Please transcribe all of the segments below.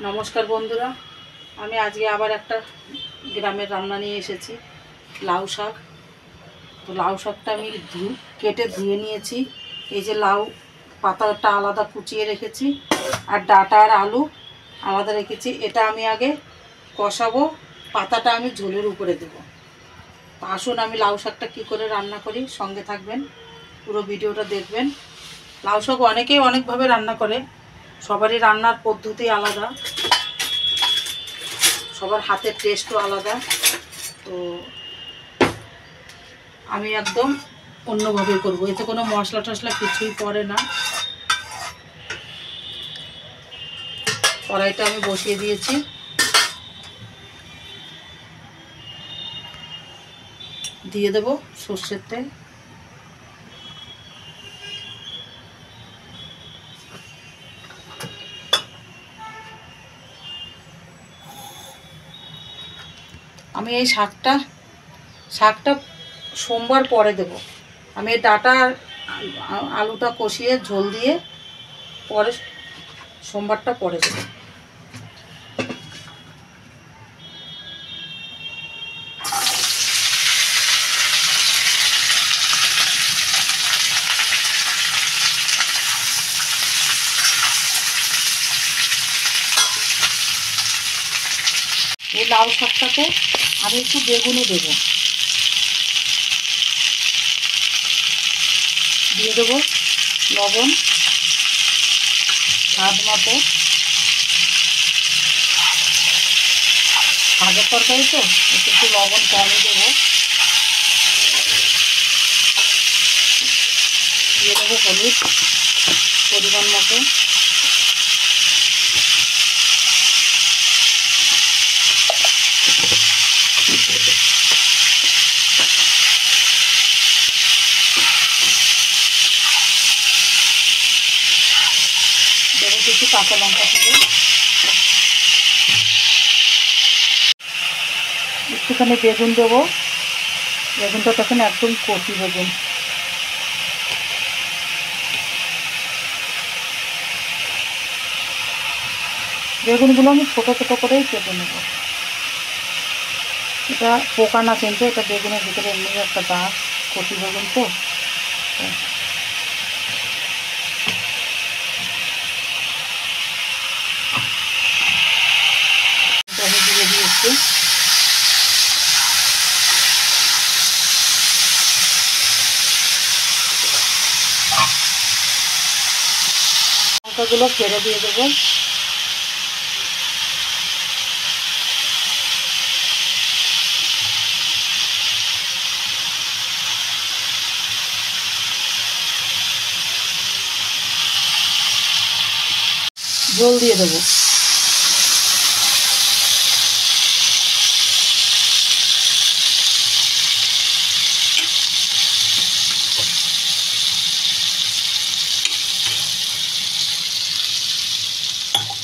নমস্কার বন্ধুরা, আমি আজকে আবার একটা গ্রামের রান্না নিয়ে এসেছি, লাউ শাক। তো লাউ শাকটা আমি কেটে ধুয়ে নিয়েছি। এই যে লাউ পাতাটা আলাদা কুচিয়ে রেখেছি, আর ডাঁটা আর আলু আলাদা রেখেছি। এটা আমি আগে কষাবো, পাতাটা আমি ঝোলের উপরে দেবো। আসুন আমি লাউ শাকটা কী করে রান্না করি, সঙ্গে থাকবেন, পুরো ভিডিওটা দেখবেন। লাউ শাক অনেকেই অনেকভাবে রান্না করে, সবারই রান্নার পদ্ধতি আলাদা, সবার হাতের টেস্টও আলাদা। তো আমি একদম অন্যভাবে করবো, এতে কোনো মশলা টশলা কিছুই পড়ে না। কড়াইটা আমি বসিয়ে দিয়েছি, দিয়ে দেব সর্ষের তেল। আমি এই শাকটা সোমবার পরে দেব। আমি এই ডাঁটা আলুটা কষিয়ে ঝোল দিয়ে পরে সোমবারটা পরে দেবো। এই লাউ শাকটাতে আমি একটু বেগুনও দেবো, দিয়ে দেবো লবণ স্বাদ মতো। শাকের তরকারি তো একটু লবণ কমই দেবো। দিয়ে দেবো হলুদ পরিমাণ মতো। দেবো কিছু কাঁচা লঙ্কা থেকে, একটুখানি বেগুন দেবো। বেগুনটা তখন একদম কচি বেগুন। বেগুনগুলো আমি ছোটো ছোটো করেই কেটে নেব। এটা পোকা না, কিন্তু এটা বেগুনের ভিতরে এমনি একটা দাগ, কচি বেগুন তো। আমি দিয়ে দিয়েছি। লঙ্কাগুলো ফেলে দিয়ে দেবো। জল দিয়ে দেবো।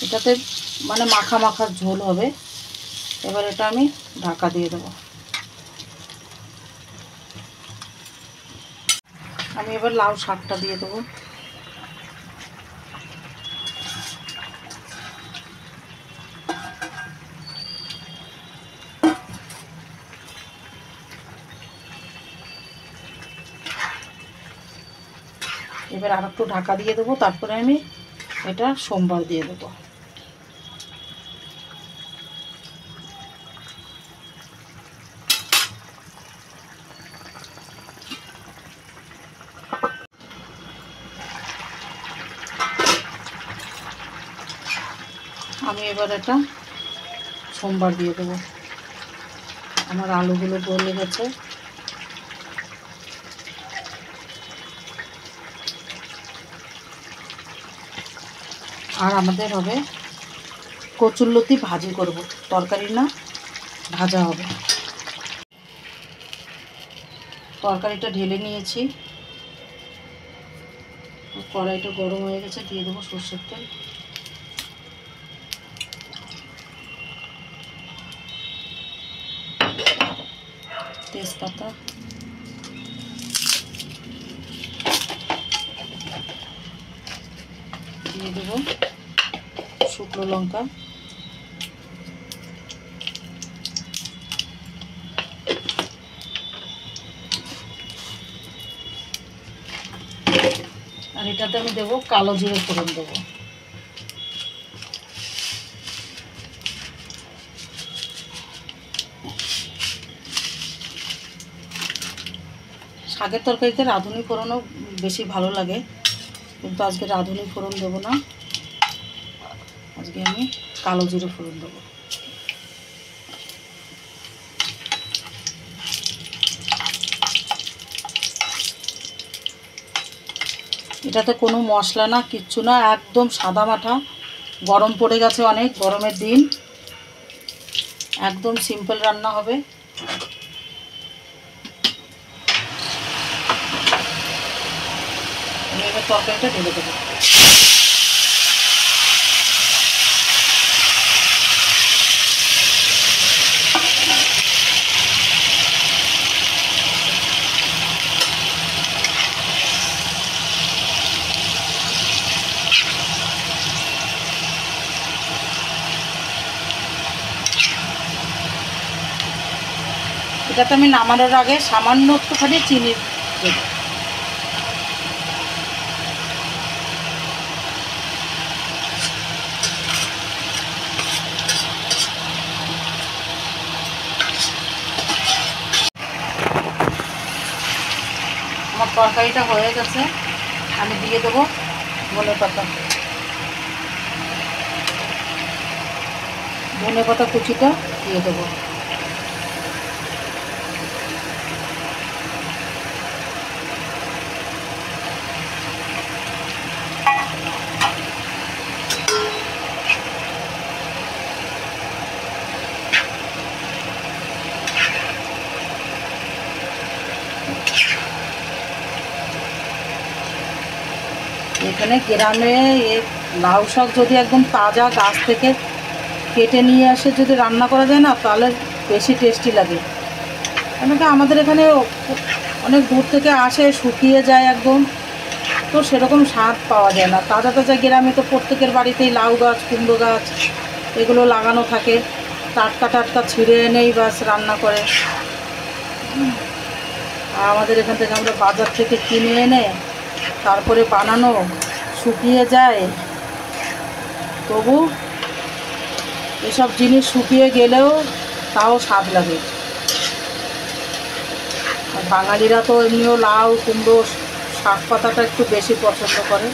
এটাতে মানে মাখা মাখার ঝোল হবে। এবার এটা আমি ঢাকা দিয়ে দেবো। আমি এবার লাউ শাকটা দিয়ে দেবো। এবার আর একটু ঢাকা দিয়ে দেবো, তারপরে আমি এটা সোমবার দিয়ে দেবো। আমি এবার এটা সোমবার দিয়ে দেবো। আমার আলুগুলো গলে গেছে। আর আমাদের হবে কচুরলতি ভাজি করব, তরকারি না, ভাজা হবে। তরকারিটা ঢেলে নিয়েছি, কড়াইটা গরম হয়ে গেছে, দিয়ে দেবো সরষের তেল। তেজপাতা, দিয়ে দেবো শুকনো লঙ্কা, এটাতে আমি দেবো কালো জিরে ফোড়ন দেবো। শাকের তরকারিতে রাঁধুনি ফোড়নও বেশি ভালো লাগে, কিন্তু আজকে রাঁধুনি ফোড়ন দেবো না, আজকে আমি কালো জিরে ফোড়ন দেবো। এটাতে কোনো মশলা না, কিচ্ছু না, একদম সাদা মাঠা। গরম পড়ে গেছে অনেক, গরমের দিন, একদম সিম্পল রান্না হবে। আমি এবার তরকারিটা ঢেলে দেবো। এটাতে আমি নামানোর আগে সামান্য একটুখানি চিনি দেব। আমার তরকারিটা হয়ে গেছে, আমি দিয়ে দেবো ধনে পাতা। ধনে পাতা কুচিটা দিয়ে দেবো। এখানে গ্রামে লাউ শাক যদি একদম তাজা গাছ থেকে কেটে নিয়ে আসে যদি রান্না করা যায় না, তাহলে বেশি টেস্টি লাগে। কেন কি আমাদের এখানে অনেক দূর থেকে আসে, শুকিয়ে যায় একদম, তো সেরকম স্বাদ পাওয়া যায় না। তাজা তাজা গ্রামে তো প্রত্যেকের বাড়িতেই লাউ গাছ, কুমড়ো গাছ এগুলো লাগানো থাকে, টাটকা টাটকা ছিঁড়ে এনেই বাস রান্না করে। আর আমাদের এখান থেকে আমরা বাজার থেকে কিনে এনে তারপরে বানানো, শুকিয়ে যায়। তবু এসব জিনিস শুকিয়ে গেলেও তাও স্বাদ লাগে। আর বাঙালিরা তো এমনিও লাউ, কুমড়ো, শাক পাতাটা একটু বেশি পছন্দ করে।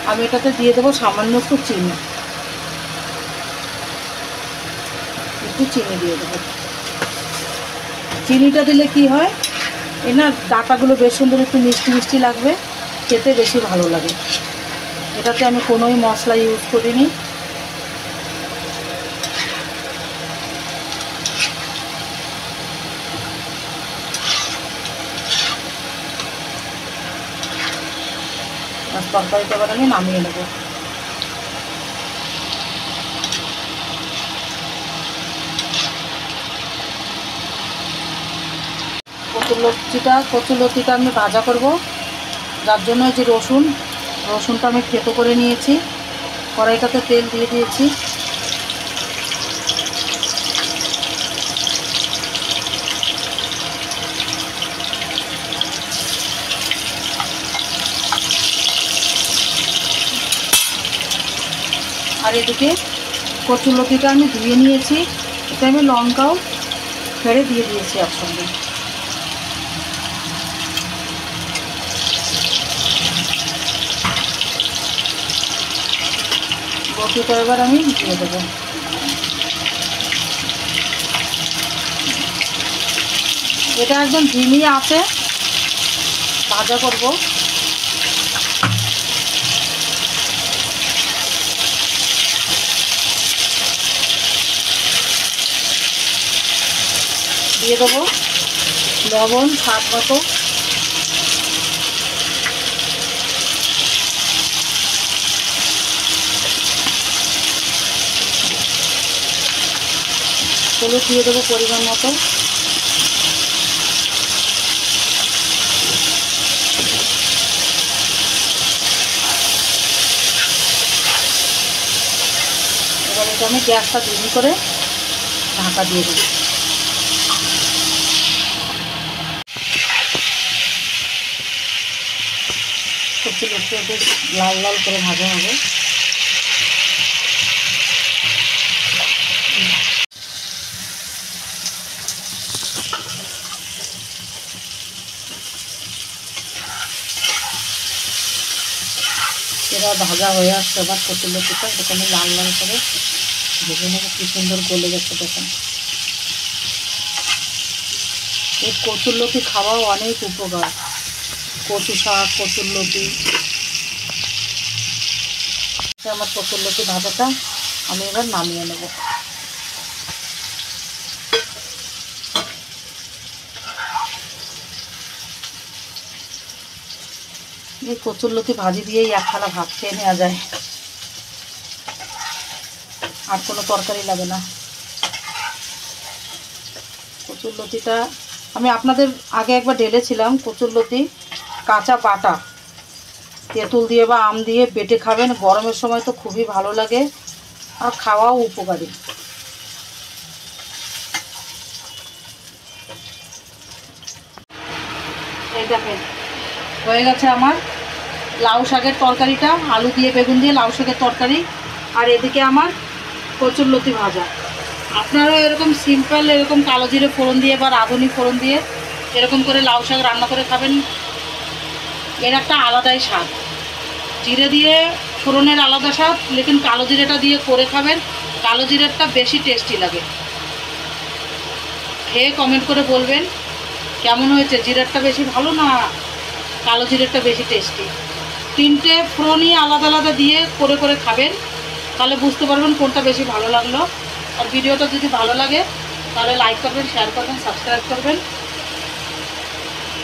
আমি এটাতে দিয়ে দেবো সামান্য একটু চিনি, একটু চিনি দিয়ে দেবো। চিনিটা দিলে কি হয়, এ না ডাটাগুলো বেশ সুন্দর একটু মিষ্টি মিষ্টি লাগবে, খেতে বেশি ভালো লাগে। এটাতে আমি কোনোই মশলা ইউজ করিনি। তরকারিটা এবার আমি নামিয়ে নেব। কচুরলতিটা আমি ভাজা করব, যার জন্য যে রসুনটা আমি থেতো করে নিয়েছি। কড়াইটাতে তেল দিয়ে দিয়েছি। আর এদিকে কচুরলতিটা আমি ধুয়ে নিয়েছি, এটা আমি লঙ্কাও ফেড়ে দিয়ে দিয়েছি একসঙ্গে। লতিটা এবার আমি দিয়ে দেবো। এটা একদম ধিমি আঁচে ভাজা করব। দিয়ে দেবো লবণ স্বাদ মতো। হলুদ দিয়ে দেবো পরিমাণ মতো। এবার এটা আমি গ্যাসটা ধীরে করে ঢাকা দিয়ে দেবো। কচুরলতি একটু বেশ লাল লাল করে ভাজা হবে। এবার ভাজা হয়ে আসছে, এবার কচুরলতিটা এরকম লাল লাল করে ভেজে নেবো। কি সুন্দর গলে গেছে দেখুন। এই কচুরলতি খাওয়াও অনেক উপকার, কচু শাক, কচুরলতি। আমার কচুরলতি ভাজাটা আমি এবার নামিয়ে নেব। এই কচুরলতি ভাজি দিয়েই এক থালা ভাত খেয়ে নেওয়া যায়, আর কোনো তরকারি লাগে না। কচুরলতিটা আমি আপনাদের আগে একবার ঢেলেছিলাম। কচুরলতি কাঁচা বাটা তেঁতুল দিয়ে বা আম দিয়ে বেটে খাবেন, গরমের সময় তো খুবই ভালো লাগে আর খাওয়াও উপকারী। এই দেখেন হয়ে গেছে আমার লাউ শাকের তরকারিটা, আলু দিয়ে বেগুন দিয়ে লাউ শাকের তরকারি, আর এদিকে আমার কচুরলতি ভাজা। আপনারাও এরকম সিম্পল এরকম কালো জিরে ফোড়ন দিয়ে বা রাঁধুনি ফোড়ন দিয়ে এরকম করে লাউ শাক রান্না করে খাবেন, এর একটা আলাদাই স্বাদ। জিরে দিয়ে ফোড়নের আলাদা স্বাদ, লেকিন কালো জিরেটা দিয়ে করে খাবেন, কালো জিরেরটা বেশি টেস্টি লাগে। খেয়ে কমেন্ট করে বলবেন কেমন হয়েছে, জিরেরটা বেশি ভালো না কালো জিরেরটা বেশি টেস্টি। তিনটে ফোড়নই আলাদা আলাদা দিয়ে করে করে খাবেন, তাহলে বুঝতে পারবেন কোনটা বেশি ভালো লাগলো। আর ভিডিওটা যদি ভালো লাগে তাহলে লাইক করবেন, শেয়ার করবেন, সাবস্ক্রাইব করবেন।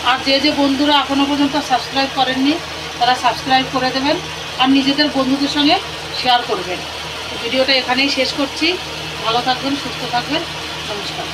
আর যে যে বন্ধুরা এখনও পর্যন্ত সাবস্ক্রাইব করেননি তারা সাবস্ক্রাইব করে দেবেন আর নিজেদের বন্ধুদের সঙ্গে শেয়ার করবেন। ভিডিওটা এখানেই শেষ করছি। ভালো থাকবেন, সুস্থ থাকবেন, নমস্কার।